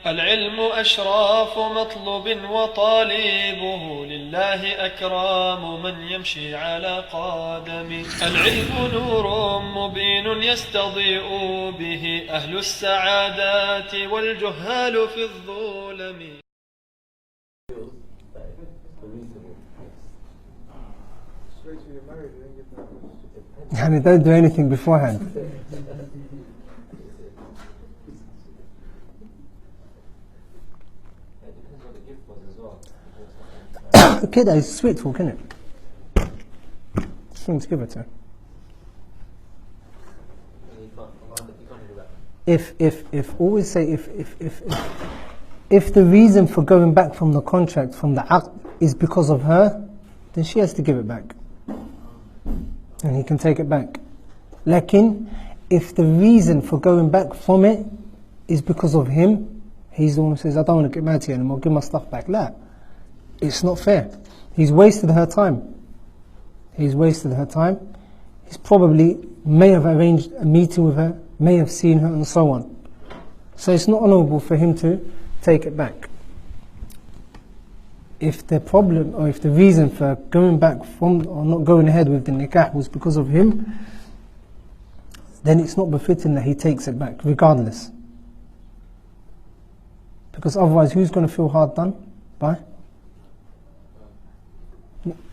العلم أشراف مطلوب وطالبه لله أكرام من يمشي على قدمه. العلم نور مبين يستضيء به أهل السعادات والجهال في الظلم. يعني don't do anything beforehand. Okay, that is sweet talk, isn't it? Just want to give it to her. If always say if the reason for going back from the contract, from the aqd, is because of her, then she has to give it back. And he can take it back. Lakin, if the reason for going back from it is because of him, he's the one who says, I don't want to get married to you anymore, give my stuff back. La, it's not fair. He's wasted her time. He's wasted her time. He's probably may have arranged a meeting with her, may have seen her, and so on. So it's not honourable for him to take it back. If the problem, or if the reason for going back from, or not going ahead with the nikah was because of him, then it's not befitting that he takes it back, regardless. Because otherwise, who's going to feel hard done by?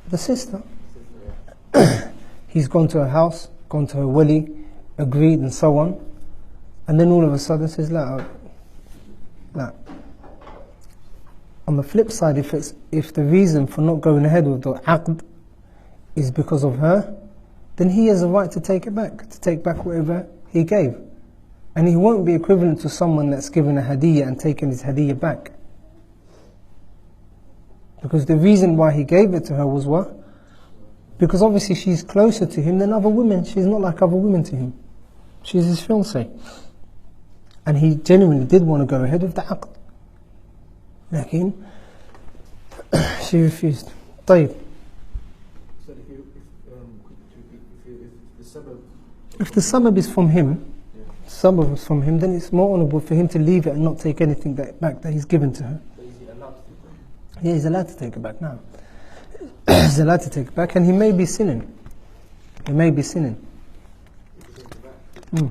The sister. He's gone to her house, gone to her wali, agreed and so on, and then all of a sudden says, la. On the flip side, if the reason for not going ahead with the aqd is because of her, then he has a right to take it back, to take back whatever he gave. And he won't be equivalent to someone that's given a hadiyah and taken his hadiyah back. Because the reason why he gave it to her was what? Because obviously she's closer to him than other women. She's not like other women to him. She's his fiancée. And he genuinely did want to go ahead with the aqd. Lakin, she refused. طيب. If the sabab is from him, then it's more honourable for him to leave it and not take anything back that he's given to her. Yeah, he's allowed to take it back now. He's allowed to take it back, and he may be sinning. He may be sinning. He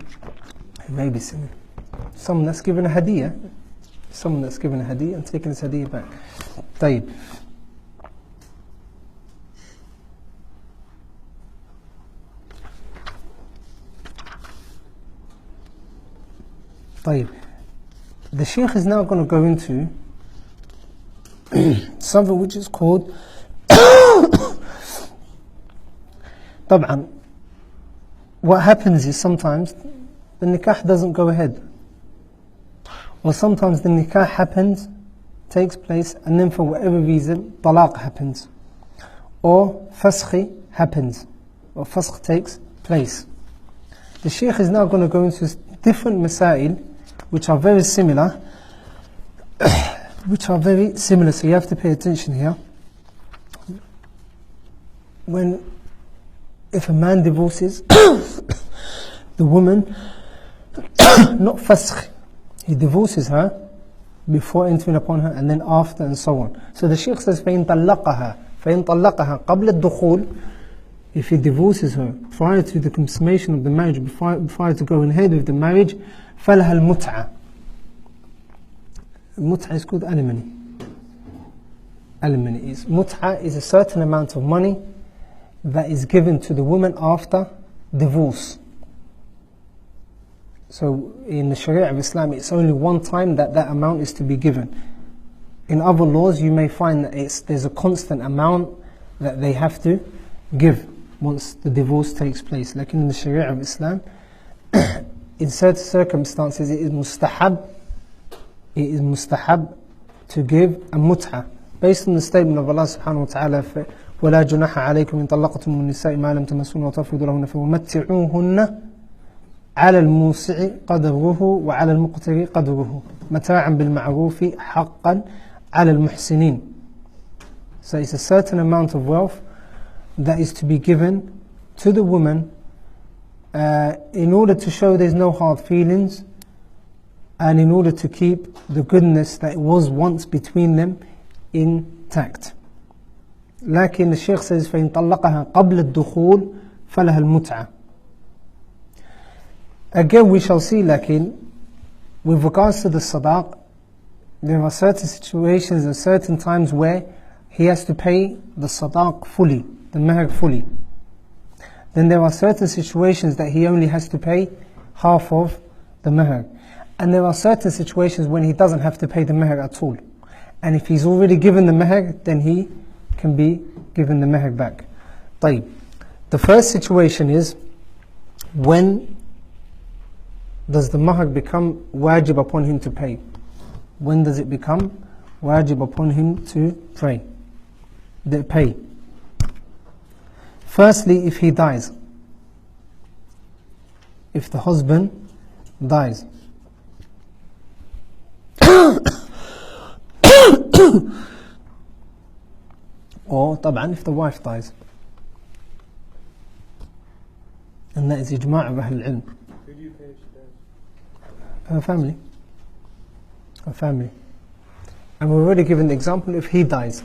may be sinning. Someone that's given a hadiyah. Someone that's given a hadiyah and taken his hadiyah back. طيب. طيب. The Shaykh is now going to go into something which is called طبعا what happens is sometimes the nikah doesn't go ahead, or sometimes the nikah happens, takes place, and then for whatever reason talaq happens, or fasakh happens, or fasakh takes place. The Shaykh is now going to go into different masail which are very similar, so you have to pay attention here. If a man divorces the woman, not fasakh, he divorces her before entering upon her and then after and so on. So the Shaykh says فَإِن طَلَّقَهَا قَبْلَ الدُّخُولِ, if he divorces her prior to the consummation of the marriage, prior to going ahead with the marriage, فَلَهَا الْمُتْعَةِ. Mut'a is called alimony. Mut'a is a certain amount of money that is given to the woman after divorce. So in the Sharia of Islam, it's only one time that amount is to be given. In other laws, you may find that there's a constant amount that they have to give once the divorce takes place. Like in the Sharia of Islam, in certain circumstances, it is mustahab to give a mut'a, based on the statement of Allah subhanahu wa ta'ala, وَلَا جُنَحَ عَلَيْكُمْ إِن طَلَّقْتُمُ النِّسَاءِ مَا لَمْ تَمَسُّوهُنَّ وَتَفْرِضُوا لَهُنَّ فَمَتِّعُوهُنَّ عَلَى الْمُوسِعِ قَدْرُهُ وَعَلَى الْمُقْتِرِ قَدْرُهُ مَتَاعًا بِالْمَعْرُوفِ حَقًّا عَلَى الْمُحْسِنِينَ. So it's a certain amount of wealth that is to be given to the woman in order to show there's no hard feelings, and in order to keep the goodness that was once between them intact. لكن الشيخ says فإن طلقها قبل الدخول فلها المتعة. Again we shall see, لكن with regards to the sadaq, there are certain situations and certain times where he has to pay the sadaq fully, the mahar fully. Then there are certain situations that he only has to pay half of the mahar. And there are certain situations when he doesn't have to pay the mahar at all. And if he's already given the mahar, then he can be given the mahar back. طيب. The first situation is, when does the mahar become wajib upon him to pay? When does it become wajib upon him to pay? Firstly, if he dies. If the husband dies. Or طبعا if the wife dies. And that is ijma' of Ahl al-Ilm. Who do you pay if she dies? Her family. Her family. And we've already given the example, if he dies.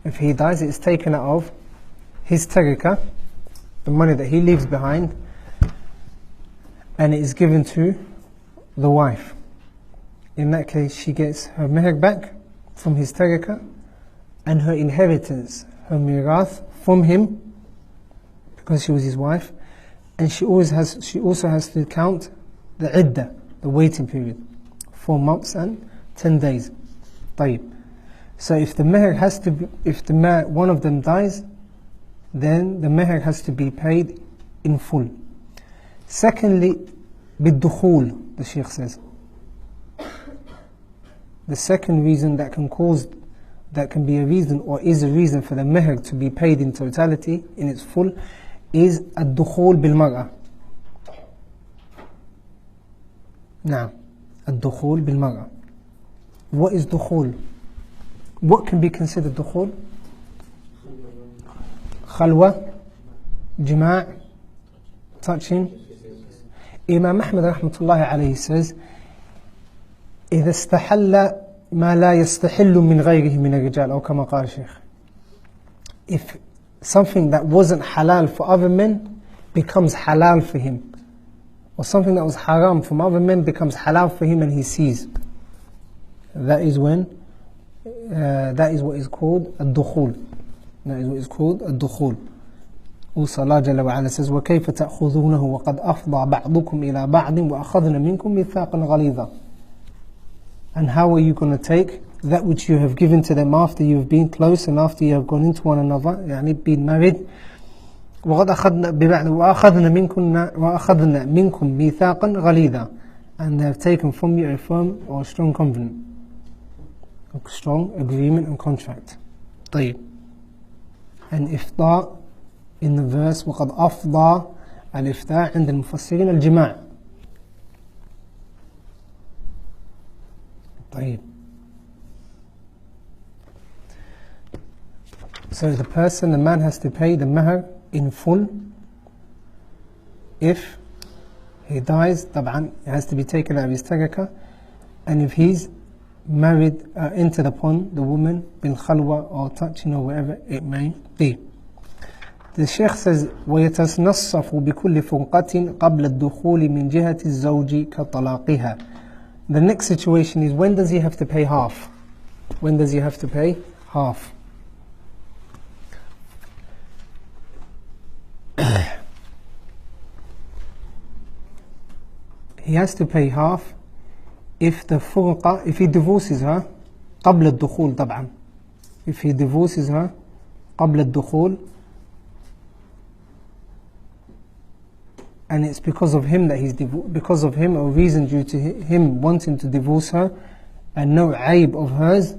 If he dies, it's taken out of his tarika, the money that he leaves behind, and it is given to the wife. In that case, she gets her mahar back from his tarika, and her inheritance, her mirath, from him, because she was his wife, and she also has to count the iddah, the waiting period, 4 months and 10 days. طيب. So if the mahar has to be, one of them dies, then the mahar has to be paid in full. Secondly, بالدخول, the Shaykh says. The second reason that can be a reason, or is a reason for the mahar to be paid in totality, in its full, is الدخول بالمرأة. Now, الدخول بالمرأة. What is دخول? What can be considered دخول? خلوة, جماع, touching. Imam Ahmad rahmatullahi alayhi says, إذا استحل ما لا يستحل من غيره من الرجال, أو كما قال الشيخ. If something that wasn't halal for other men becomes halal for him, or something that was haram from other men becomes halal for him and he sees, that is when that is what is called الدخول. That is what is called الدخول. Also Allah Jalla wa Ala says, وَكَيْفَ تَأْخُذُونَهُ وَقَدْ أَفْضَى بَعْضُكُمْ إِلَى بَعْضٍ وَأَخَذْنَ مِنْكُمْ مِيثَاقًا غَلِيظًا. And how are you going to take that which you have given to them after you have been close and after you have gone into one another, يعني been married, وَقَدْ أَخَذْنَ مِنْكُمْ مِيثَاقًا غَلِيظًا, and they have taken from you a firm or strong covenant, a strong agreement and contract. طيب. And إفضاء in the verse وَقَدْ أَفْضَى, الإفضاء عند المفسرين الجماع. طيب. So the man has to pay the mahar in full. If he dies, طبعا it has to be taken out of his tarika. And if he's married, entered upon the woman bil khalwa, or touching, or whatever it may be. The Shaykh says, وَيَتَنَصَّفُ بِكُلِّ فُرْقَةٍ قَبْلَ الدُّخُولِ مِنْ جِهَةِ الزَّوْجِ كَطَلَاقِهَا. The next situation is, when does he have to pay half? When does he have to pay half? He has to pay half if he divorces her قبل الدخول طبعا. If he divorces her قبل الدخول, and it's because of him that because of him, or reason due to him wanting to divorce her, and no aib of hers,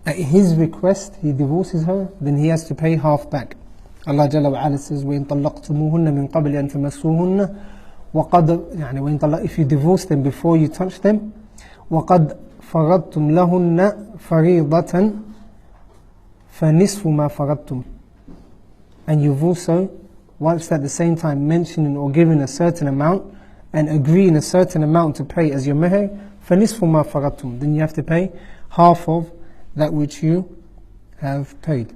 at his request he divorces her, then he has to pay half back. Allah Jalla wa Ala says, وَإِن طَلَّقْتُمُوهُنَّ مِن قَبْلِ أَن تَمَسُّوهُنَّ وَقَدْ if you divorce them before you touch them, وَقَدْ فَرَضْتُمْ لَهُنَّ فَرِيضَةً فَنِصْفُ مَا فَرَضْتُمْ. And you've also, whilst at the same time mentioning or giving a certain amount, and agree in a certain amount to pay as your meher, فَنِصْفُ مَا فَرَضْتُمْ, then you have to pay half of that which you have paid.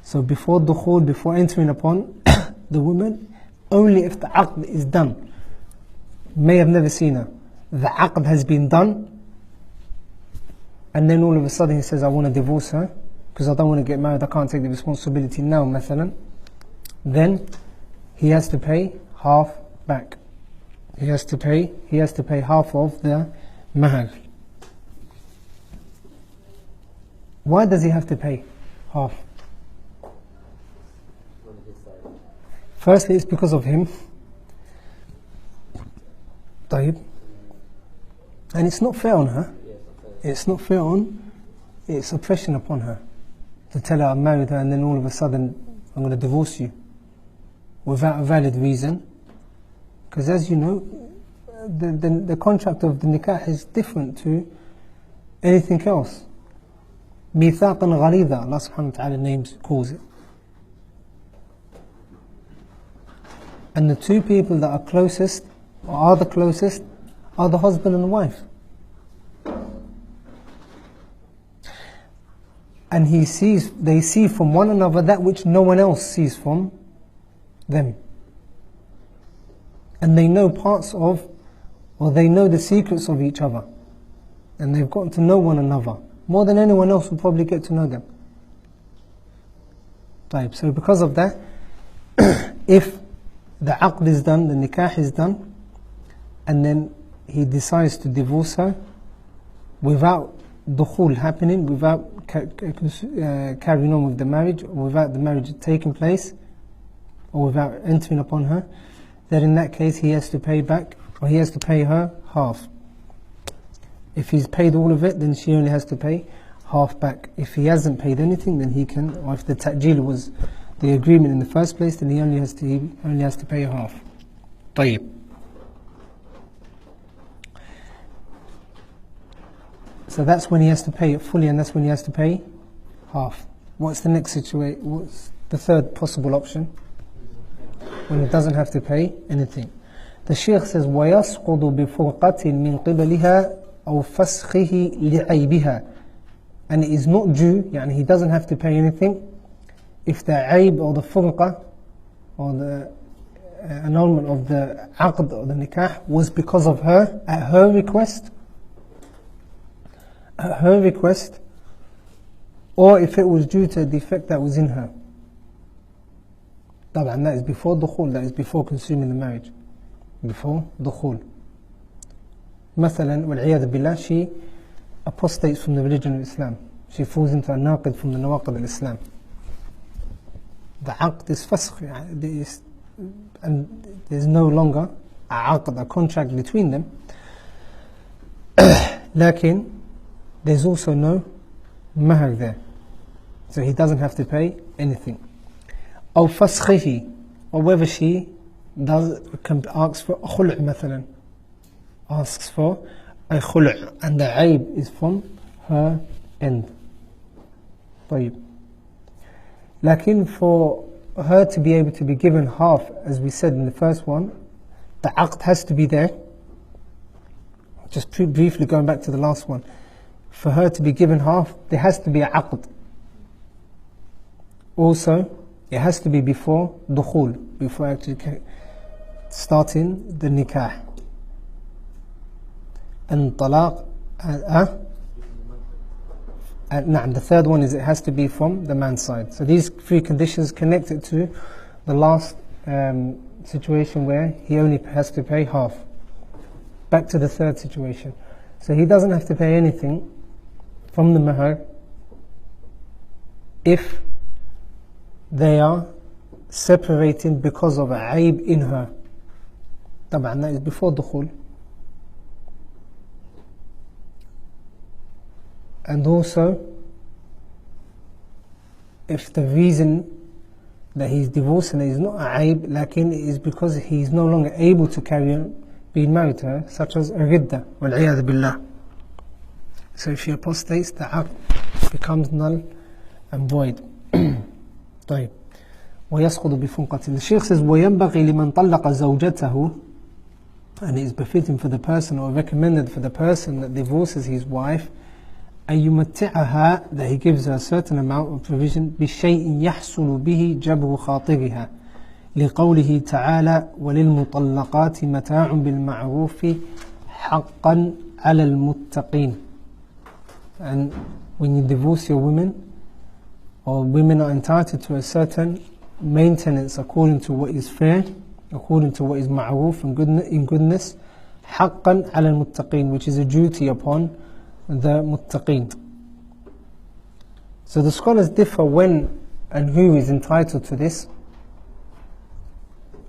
So before dukhul, before entering upon the woman, only if the aqd is done. May have never seen her. The aqd has been done, and then all of a sudden he says, I want to divorce her because I don't want to get married, I can't take the responsibility now, mathalan. Then he has to pay half back. He has to pay half of the mahar. Why does he have to pay half? Firstly, it's because of him. طيب. And it's not fair on her. It's not fair on, it's oppression upon her. To tell her I married her and then all of a sudden I'm going to divorce you without a valid reason. Because as you know, the contract of the nikah is different to anything else. ميثاقا غليظا, Allah subhanahu wa ta'ala calls it. And the two people that are closest, or are the closest, are the husband and the wife. And they see from one another that which no one else sees from them. And they know parts of, or they know the secrets of each other. And they've gotten to know one another more than anyone else will probably get to know them. So because of that, if the aqd is done, the nikah is done, and then he decides to divorce her without dukhul happening, without carrying on with the marriage, or without the marriage taking place, or without entering upon her, then in that case he has to pay back, or he has to pay her half. If he's paid all of it, then she only has to pay half back. If he hasn't paid anything, then he can, or if the ta'jil was the agreement in the first place, then he only has to pay half. طيب. So that's when he has to pay it fully, and that's when he has to pay half. What's the next situation? What's the third possible option? When he doesn't have to pay anything. The Shaykh says, وَيَسْقُضُ بِفُرْقَةٍ مِّن قِبَلِهَا أَوْ فَسْخِهِ لِعَيْبِهَا. And it is not due, يعني he doesn't have to pay anything, if the aib or the furqa, or the annulment of the aqd or the nikah was because of her, at her request, or if it was due to a defect that was in her. طبعا that is before dukhul, that is before consuming the marriage. Before dukhul. مثلا والعياذ بالله, she apostates from the religion of Islam. She falls into a naqid from the nawaqid of Islam. The aqd is fasq, and there's no longer a aqd, a contract between them. Lakin there's also no mahar there, so he doesn't have to pay anything. أو فسخه, or whether she asks for a khul' مثلا, asks for a khul', and the aib is from her end. طيب. Lakin for her to be able to be given half, as we said in the first one, the aqd has to be there. Just briefly going back to the last one, for her to be given half, there has to be a aqd. Also, it has to be before dukhul, before actually starting the nikah. And talaq, the third one is it has to be from the man's side. So these three conditions connected to the last situation where he only has to pay half. Back to the third situation. So he doesn't have to pay anything from the mahar if they are separating because of a aib in her. طبعا that is before dukhul. And also, if the reason that he's divorcing her is not a aib, lakin it is because he's no longer able to carry on being married to her, such as a ridda, wal-'iyadhu billah. So if she apostates, the aqd becomes null and void. طيب. ويسقط بفنقة. The Shaykh says وينبغي لمن طلق زوجته, and it is befitting for the person or recommended for the person that divorces his wife, أن يمتعها, that he gives her a certain amount of provision, بشيء يحصل به جبر خاطرها, لقوله تعالى وللمطلقات متاع بالمعروف حقا على المتقين. And when you divorce your women, or women are entitled to a certain maintenance according to what is fair, according to what is ma'ruf and in goodness, حقا على المتقين, which is a duty upon the muttaqeen. So the scholars differ when and who is entitled to this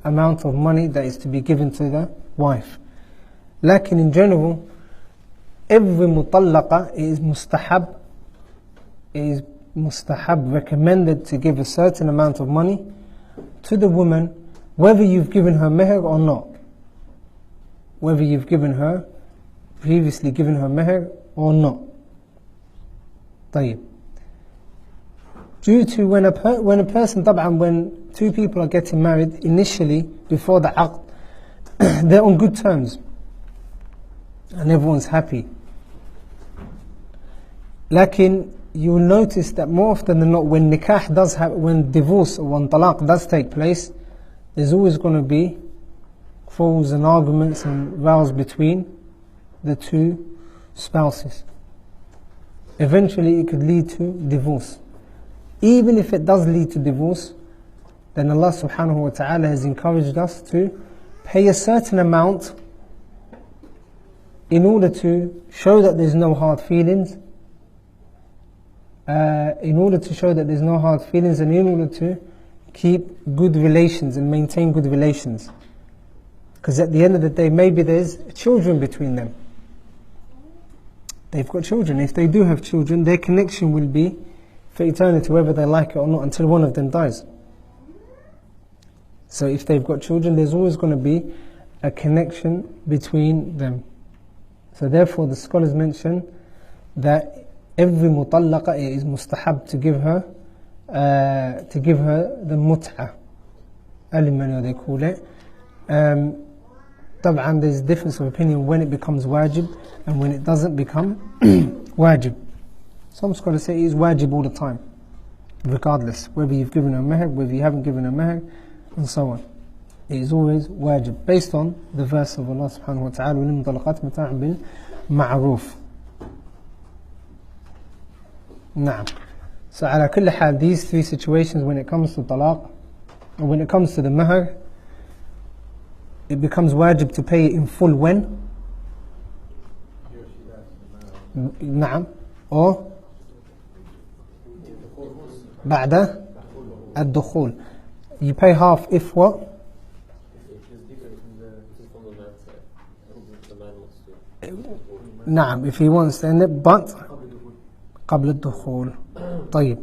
amount of money that is to be given to the wife. Lakin in general, every mutallaqa is mustahab, recommended to give a certain amount of money to the woman, whether you've given her meher or not. Whether you've previously given her meher or not. طيب. Due to when a person, when two people are getting married, initially, before the aqd, they're on good terms. And everyone's happy. Lakin, you will notice that more often than not, when nikah does happen, when divorce or when talaq does take place, there's always going to be quarrels and arguments and rows between the two spouses. Eventually it could lead to divorce. Even if it does lead to divorce, then Allah subhanahu wa ta'ala has encouraged us to pay a certain amount in order to show that there's no hard feelings, and in order to keep good relations and maintain good relations. Because at the end of the day, maybe there's children between them. They've got children. If they do have children, their connection will be for eternity, whether they like it or not, until one of them dies. So if they've got children, there's always going to be a connection between them. So therefore the scholars mention that every mutallaqa is mustahab to give her the mut'ah, alimony they call it. طبعا there's a difference of opinion when it becomes wajib and when it doesn't become wajib. Some scholars say it is wajib all the time, regardless whether you've given her meher, whether you haven't given her meher, and so on. It is always wajib, based on the verse of Allah subhanahu wa ta'ala, وَلِلْمُطَلَقَاتِ مَتَاعٌ بِالْمَعْرُوفِ. Naam. So ala kulli hal, these three situations, when it comes to talaq, or when it comes to the meher, it becomes wajib to pay it in full when? Naam. Or بعد الدخول. You pay half if what? نعم, if he wants to end it, but قبل الدخول. طيب.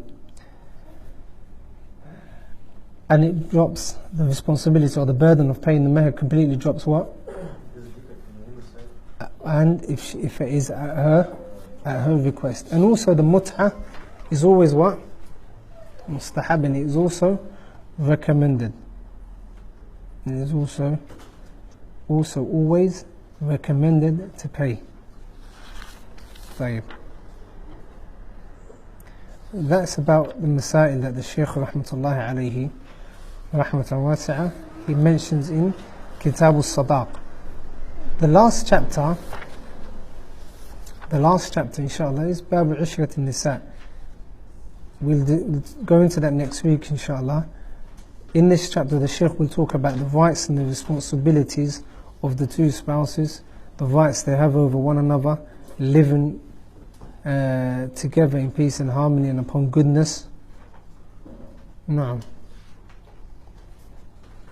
And it drops the responsibility or the burden of paying the meher completely drops what? And if it is at her request. And also the mut'ah is always what? Mustahab, and it is also recommended. It is also always recommended to pay. طيب. That's about the masail that the Shaykh rahmatullahi alayhi rahmatan wasi'ah he mentions in Kitab al-Sadaq. The last chapter inshallah is Bab al-Ishrat al-Nisa. We'll go into that next week inshallah. In this chapter the Shaykh will talk about the rights and the responsibilities of the two spouses, the rights they have over one another, living together in peace and harmony and upon goodness. Naam.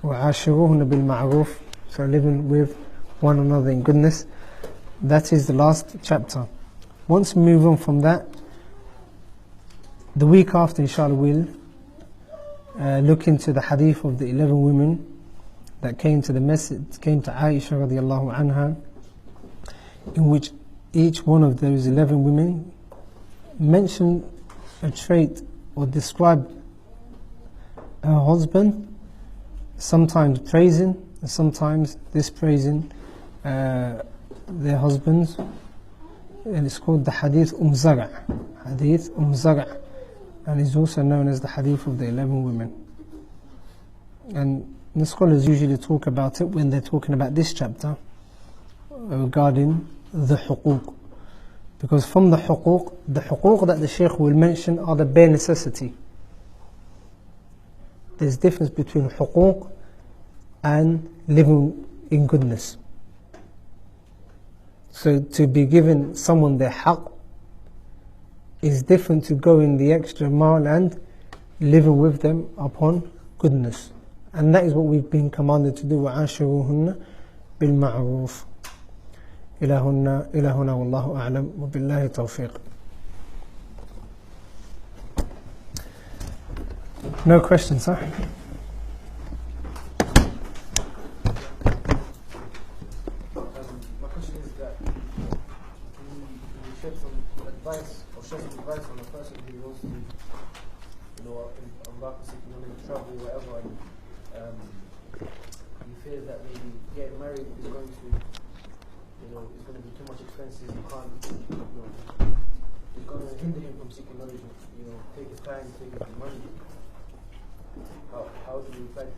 وَعَاشِرُوهُنَّ بِالْمَعْرُوفِ, so living with one another in goodness. That is the last chapter. Once we move on from that, the week after inshallah we'll look into the hadith of the 11 women that came to Aisha radiallahu anha, in which each one of those 11 women mentioned a trait or described her husband, sometimes praising, and sometimes dispraising their husbands, and it's called the Hadith Zara', Hadith Zara', and is also known as the Hadith of the 11 women. And the scholars usually talk about it when they're talking about this chapter regarding the huquq, because from the huquq that the Shaykh will mention are the bare necessity. There's difference between huquq and living in goodness. So to be giving someone their haqq is different to going the extra mile and living with them upon goodness. And that is what we've been commanded to do. وَعَاشِرُوهُنَّ بِالْمَعْرُوفِ إلى هنا والله أعلم وبالله التوفيق. No questions, huh? My question is that can you shed some advice or share some advice on a person who wants to, embark on seeking knowledge, travel, whatever, and he fears that maybe getting married is going to, it's going to be too much expenses. You can't, it's going to hinder him from seeking knowledge. Take his time, take his money. How do you reflect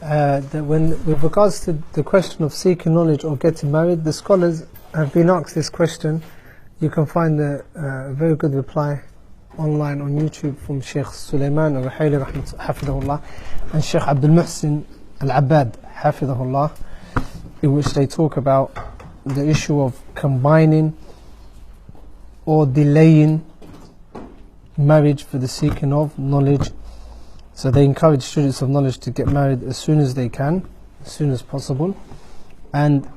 that? With regards to the question of seeking knowledge or getting married, the scholars have been asked this question. You can find a very good reply online on YouTube from Sheikh Sulaiman al-Ruhaili hafidahullah and Sheikh Abdul Muhsin al-Abbad hafidahullah, in which they talk about the issue of combining or delaying marriage for the seeking of knowledge. So they encourage students of knowledge to get married as soon as they can, as soon as possible. And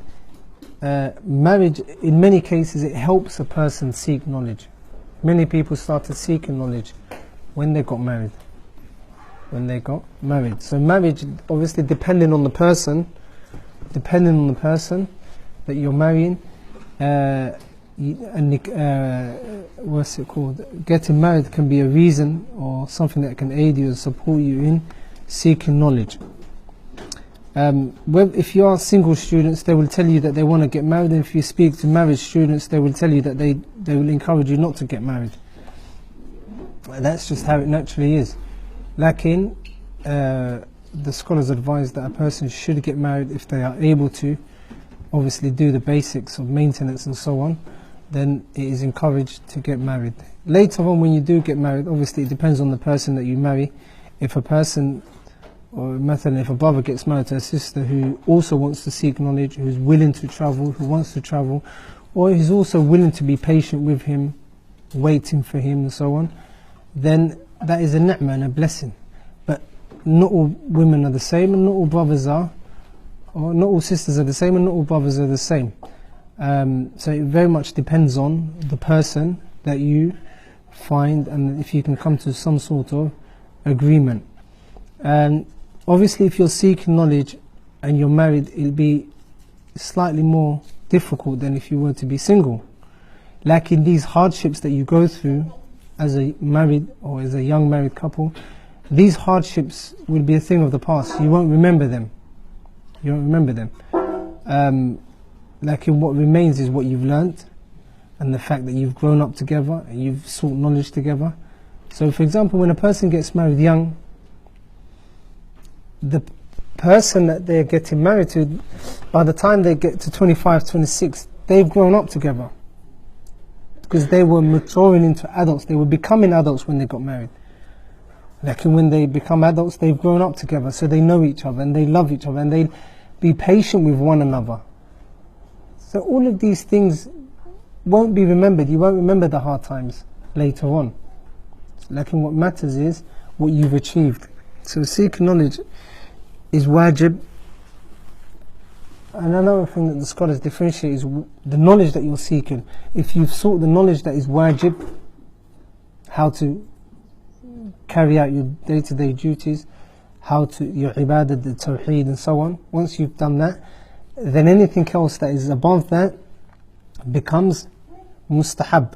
marriage, in many cases, it helps a person seek knowledge. Many people started seeking knowledge when they got married. So marriage, obviously depending on the person that you're marrying, getting married can be a reason or something that can aid you and support you in seeking knowledge. If you are single students, they will tell you that they want to get married, and if you speak to married students, they will tell you that they will encourage you not to get married. That's just how it naturally is. Lakin, the scholars advise that a person should get married if they are able to, obviously do the basics of maintenance and so on. Then it is encouraged to get married. Later on, when you do get married, obviously it depends on the person that you marry. If a person, or if a brother gets married to a sister who also wants to seek knowledge, who's willing to travel, who wants to travel, or who's also willing to be patient with him, waiting for him and so on, then that is a ni'mah and a blessing. But not all women are the same, and not all brothers are, or not all sisters are the same, and not all brothers are the same. So it very much depends on the person that you find, and if you can come to some sort of agreement. Obviously, if you're seeking knowledge and you're married, it'll be slightly more difficult than if you were to be single. Like in these hardships that you go through as a married or as a young married couple, these hardships will be a thing of the past. You won't remember them. Like in what remains is what you've learnt, and the fact that you've grown up together and you've sought knowledge together. So for example, when a person gets married young, the person that they're getting married to, by the time they get to 25, 26, they've grown up together, because they were maturing into adults. They were becoming adults when they got married. Like when they become adults, they've grown up together, so they know each other and they love each other and they be patient with one another. So all of these things won't be remembered. You won't remember the hard times later on. Like what matters is what you've achieved. So seeking knowledge is wajib. And another thing that the scholars differentiate is the knowledge that you're seeking. If you've sought the knowledge that is wajib, how to carry out your day-to-day duties, your ibadah, the tawheed and so on, once you've done that, then anything else that is above that becomes mustahab.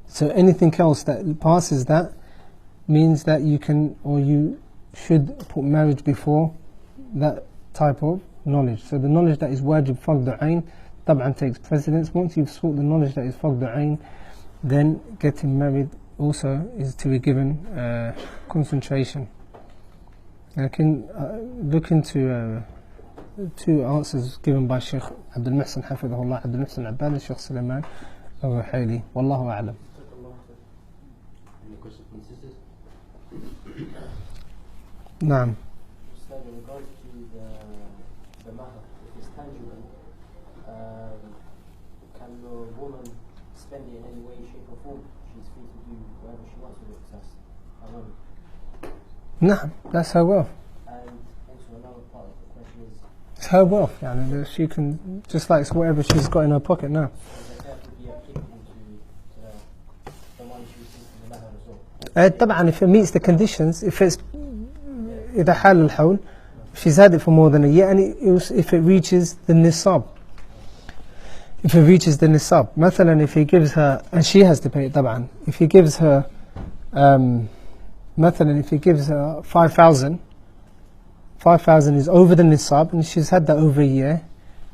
So anything else that passes that means that you can, or you should put marriage before that type of knowledge. So the knowledge that is wajib fardu ayn tab'an takes precedence. Once you've sought the knowledge that is fardu ayn, then getting married also is to be given concentration. I can look into two answers given by Sheikh Abdul Muhsin Hafidhullah, Abdul Muhsin Abbad and Sheikh Sulaiman al-Ruhaili. Wallahu a'lam. Any questions from the sisters? Naam. So in regards to the matter, if it's tangible, can the woman spend it in any way, shape or form? She's free to do whatever she wants with it, because that's her own. Naam, that's her wealth. And also another part of the question is, It's her wealth. She can, just like whatever she's got in her pocket now. does the zakat would be applicable to the money she receives from the matter as well? طبعا if it meets the conditions, if it's إذا حال الحول, she's had it for more than a year, and if it reaches the nisab. If it reaches the nisab, مثلا if he gives her, and she has to pay it طبعا, if he gives her مثلا if he gives her 5,000 is over the nisab, and she's had that over a year,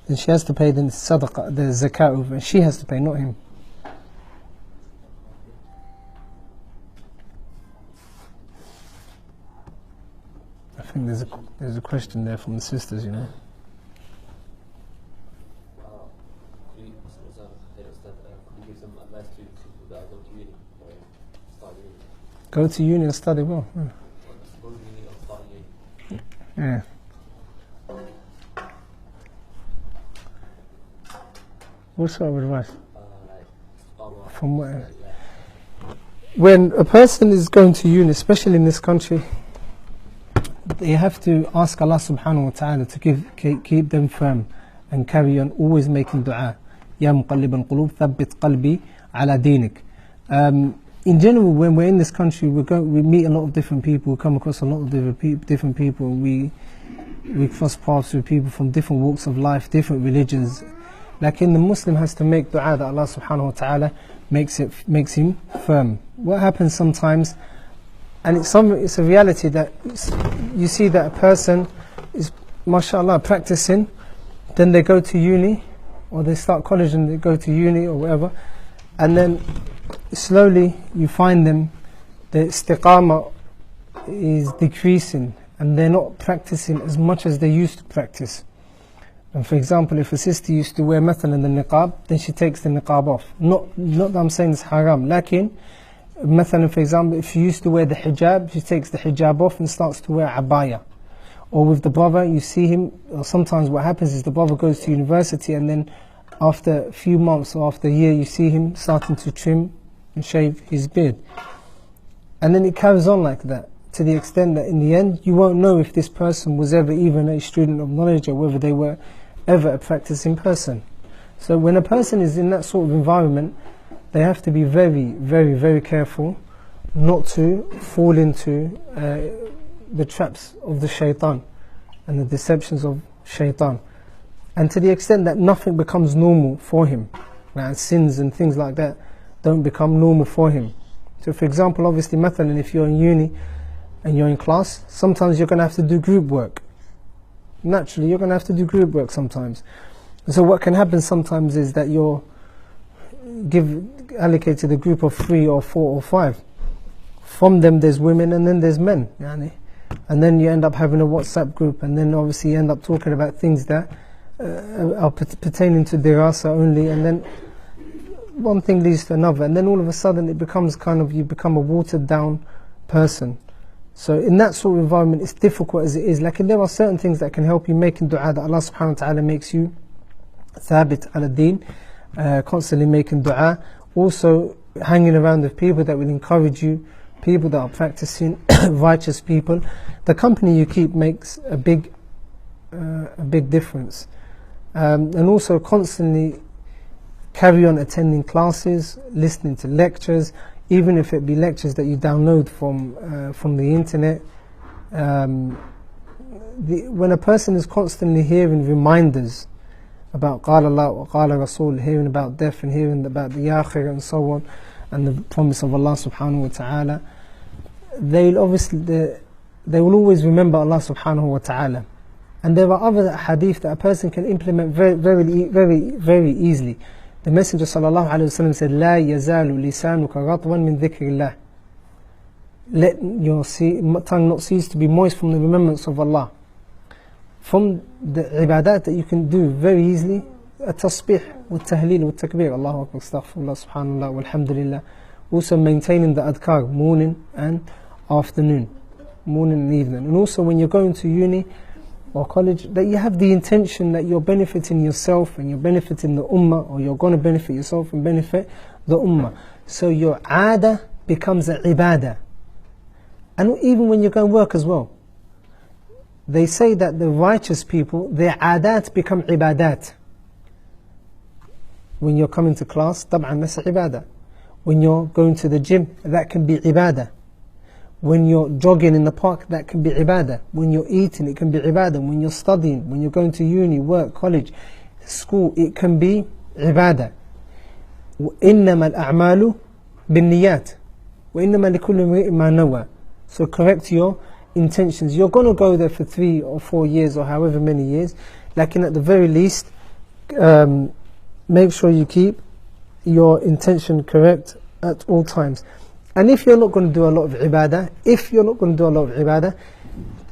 then she has to pay the sadaqah, the zakat over, and she has to pay, not him. I think there's a question there from the sisters, you know. Could you give some advice to people that go to uni or start uni? Go to uni and study well. Yeah. Go to uni or start uni. Yeah. What sort of advice? From where? When a person is going to uni, especially in this country, they have to ask Allah subhanahu wa ta'ala to keep them firm and carry on, always making dua. Ya muqallib al-qulub, thabbit qalbi ala dinik. In general, when we're in this country, we meet a lot of different people, we come across a lot of different people, we cross paths with people from different walks of life, different religions. Like the Muslim has to make dua that Allah subhanahu wa ta'ala makes him firm. What happens sometimes, and it's a reality, that you see that a person is, mashallah, practicing, then they go to uni, or they start college and they go to uni or whatever, and then slowly you find them, the istiqamah is decreasing, and they're not practicing as much as they used to practice. And for example, if a sister used to wear mathalan the niqab, then she takes the niqab off. Not that I'm saying it's haram, lakin, mathalan, for example, if she used to wear the hijab, she takes the hijab off and starts to wear abaya. Or with the brother, you see him, or sometimes what happens is the brother goes to university, and then after a few months or after a year, you see him starting to trim and shave his beard. And then it carries on like that, to the extent that in the end, you won't know if this person was ever even a student of knowledge or whether they were ever a practicing person. So when a person is in that sort of environment, they have to be very, very, very careful not to fall into the traps of the shaitan and the deceptions of shaitan. And to the extent that nothing becomes normal for him, and sins and things like that don't become normal for him. So for example, obviously, mathalan, if you're in uni and you're in class, sometimes you're going to have to do group work. Naturally, you're going to have to do group work sometimes. So what can happen sometimes is that you're allocated a group of 3 or 4 or 5. From them there's women and then there's men. And then you end up having a WhatsApp group, and then obviously you end up talking about things that are pertaining to dirasa only, and then one thing leads to another, and then all of a sudden it becomes you become a watered down person. So in that sort of environment, it's difficult as it is. Like, there are certain things that can help you making dua, that Allah subhanahu wa ta'ala makes you thabit ala deen, constantly making dua. Also hanging around with people that will encourage you, people that are practicing, righteous people. The company you keep makes a big difference. And also constantly carry on attending classes, listening to lectures, even if it be lectures that you download from the internet. When a person is constantly hearing reminders about Qala Allah wa Qala Rasul, hearing about death and hearing about the Akhirah and so on, and the promise of Allah subhanahu wa ta'ala, they will always remember Allah subhanahu wa ta'ala. And there are other hadith that a person can implement very easily. The Messenger sallallahu alayhi wa sallam said, لا يزال لسانك رطبا من ذكر الله. Let your tongue not cease to be moist from the remembrance of Allah. From the ibadat that you can do very easily, التصبيح والتهليل والتكبير, Allahu Akbar, astaghfirullah, subhanallah, walhamdulillah. Also maintaining the adhkar, morning and afternoon, morning and evening. And also when you're going to uni or college, that you have the intention that you're benefiting yourself and you're benefiting the ummah, or you're going to benefit yourself and benefit the ummah. So your aada becomes an ibadah. And even when you go and work as well, they say that the righteous people, their aadat become ibadat. When you're coming to class, طبعا that's ibadah. When you're going to the gym, that can be ibadah. When you're jogging in the park, that can be ibadah. When you're eating, it can be ibadah. When you're studying, when you're going to uni, work, college, school, it can be ibadah. إِنَّمَا الْأَعْمَالُ بِالنِّيَّاتِ وَإِنَّمَا لِكُلِّ امْرِئٍ مَا نَوَى. So correct your intentions. You're going to go there for 3 or 4 years or however many years. Like at the very least, make sure you keep your intention correct at all times. And if you're not going to do a lot of ibadah,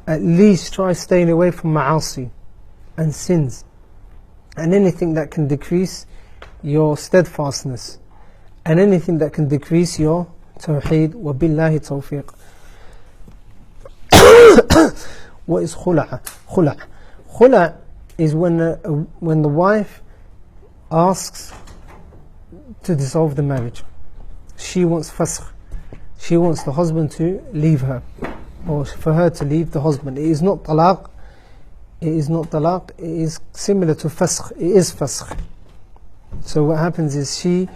at least try staying away from ma'asi and sins and anything that can decrease your steadfastness and anything that can decrease your tawheed. Wa billahi tawfiq. What is khula'? Khula' is when the wife asks to dissolve the marriage. She wants fasakh. She wants the husband to leave her, or for her to leave the husband. It is not talaq. It is similar to fasakh. It is fasakh. So what happens is she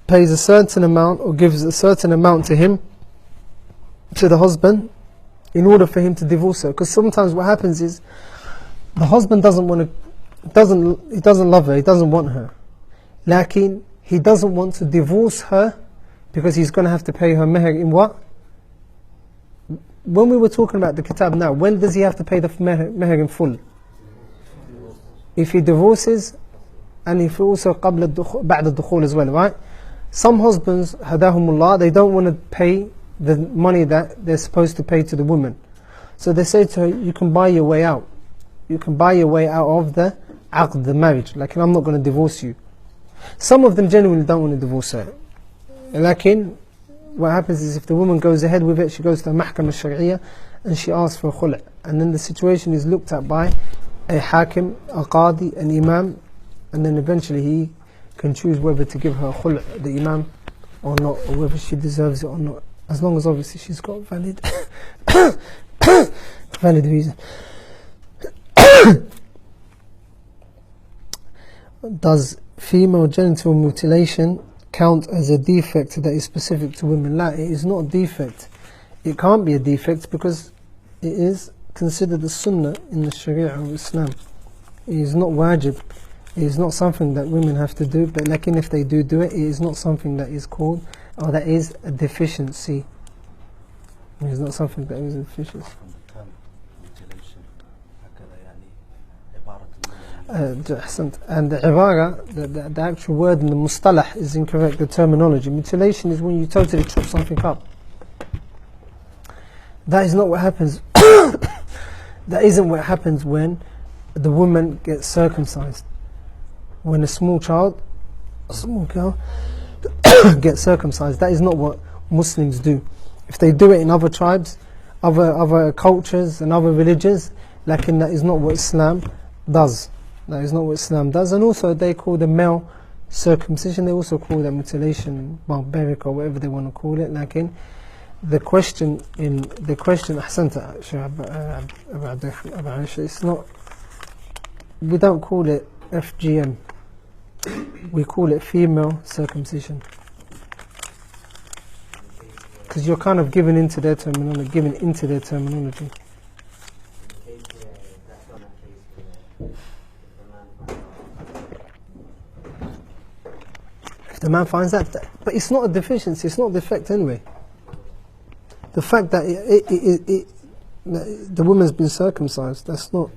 pays a certain amount or gives a certain amount to him, to the husband, in order for him to divorce her. Because sometimes what happens is the husband doesn't love her, he doesn't want her. Lakin he doesn't want to divorce her because he's going to have to pay her meher in what? When we were talking about the kitab now, when does he have to pay the meher in full? If he divorces, and if also قبل الدخول, بعد الدخول as well, right? Some husbands, hadahumullah, they don't want to pay the money that they're supposed to pay to the woman. So they say to her, you can buy your way out. You can buy your way out of the aqd, the marriage. Like, I'm not going to divorce you. Some of them genuinely don't want to divorce her. Lakin, what happens is if the woman goes ahead with it, she goes to the mahkam al-shari'iyah and she asks for a khula'. And then the situation is looked at by a hakim, a qadi, an imam, and then eventually he can choose whether to give her a khula', the imam, or not, or whether she deserves it or not. As long as obviously she's got valid reason. Does female genital mutilation count as a defect that is specific to women? La, it is not a defect. It can't be a defect because it is considered a sunnah in the Sharia of Islam. It is not wajib. It is not something that women have to do, but like if they do it, it is not something that is called, or that is a deficiency. It is not something that is a deficiency. Hassan. And the ibara, the actual word in the mustalah is incorrect, the terminology. Mutilation is when you totally chop something up. That is not what happens. That isn't what happens when the woman gets circumcised. When a small child, a small girl, gets circumcised, that is not what Muslims do. If they do it in other tribes, other cultures and other religions, that is not what Islam does. That is not what Islam does. And also they call the male circumcision, they also call that mutilation, barbaric, or whatever they want to call it. The question, Hassan, it's not, we don't call it FGM, we call it female circumcision. Because you're kind of giving into their terminology. If the man finds that, but it's not a deficiency, it's not a defect anyway. The fact that the woman's been circumcised, that's not